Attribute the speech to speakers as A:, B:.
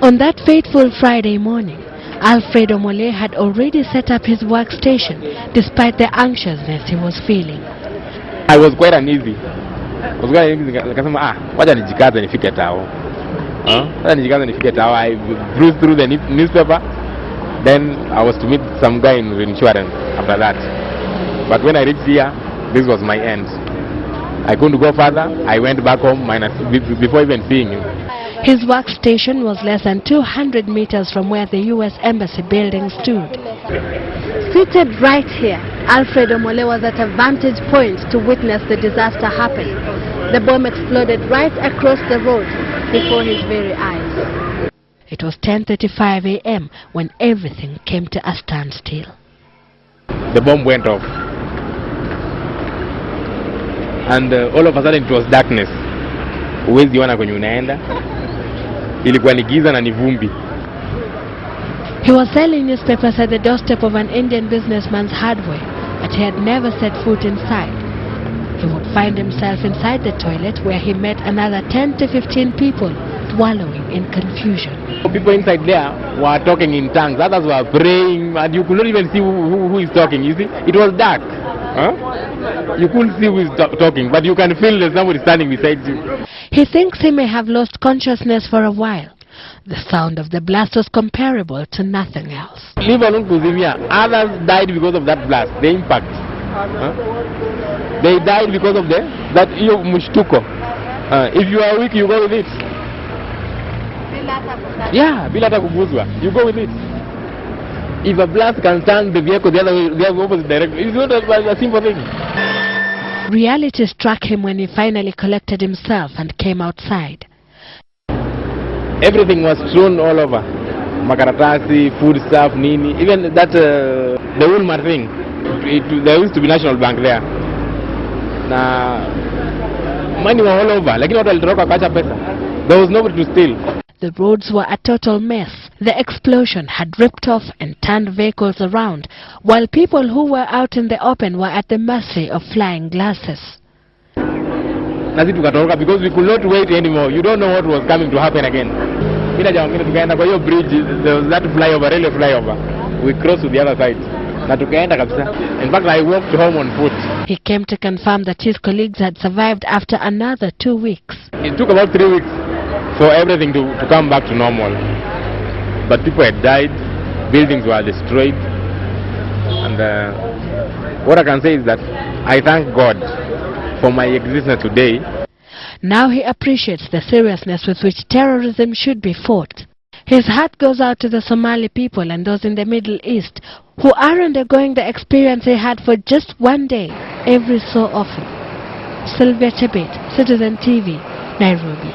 A: On that fateful Friday morning, Alfred Omole had already set up his workstation despite the anxiousness he was feeling.
B: I was quite uneasy. Nikasema wacha nijikaze nifike tao. I browsed through the newspaper. Then I was to meet some guy in insurance after that. But when I reached here, this was my end. I couldn't go further. I went back home before even seeing him.
A: His workstation was less than 200 meters from where the U.S Embassy building stood. Seated right here, Alfred Omole was at a vantage point to witness the disaster happen. The bomb exploded right across the road before his very eyes. It was 10:35 a.m. when everything came to a standstill.
B: The bomb went off. And all of a sudden it was darkness. Huwezi ona kwenye unaenda. Ilikuwa ni giza na ni vumbi.
A: He was selling newspapers at the doorstep of an Indian businessman's hardware, but he had never set foot inside. He would find himself inside the toilet where he met another 10 to 15 people wallowing in confusion.
B: People inside there were talking in tongues, others were praying, and you could not even see who is talking. You see, it was dark. You couldn't see who is talking, but you can feel there's somebody standing beside you.
A: He thinks he may have lost consciousness for a while. The sound of the blast was comparable to nothing else.
B: Leave alone Kuzimia, others died because of that blast, the impact. They died because of that mushtuko. If you are weak, you go with it. Yeah, bilata kuguzwa, you go with it. If a blast can turn the vehicle the other opposite direction, it's not a simple thing.
A: Reality struck him when he finally collected himself and came outside.
B: Everything was strewn all over. Makaratasi, food stuff, nini. Even that, the Woolmart thing. There used to be National Bank there. Money was all over. There was nobody to steal.
A: The roads were a total mess. The explosion had ripped off and turned vehicles around, while people who were out in the open were at the mercy of flying glasses.
B: Because we could not wait anymore. You don't know what was coming to happen again. Bridge, there was that flyover, railway flyover. We crossed to the other side. In fact, I walked home on foot.
A: He came to confirm that his colleagues had survived after another 2 weeks.
B: It took about 3 weeks for everything to come back to normal. But people had died, buildings were destroyed. And what I can say is that I thank God for my existence today.
A: Now he appreciates the seriousness with which terrorism should be fought. His heart goes out to the Somali people and those in the Middle East who are undergoing the experience he had for just one day, every so often. Sylvia Chebet, Citizen TV, Nairobi.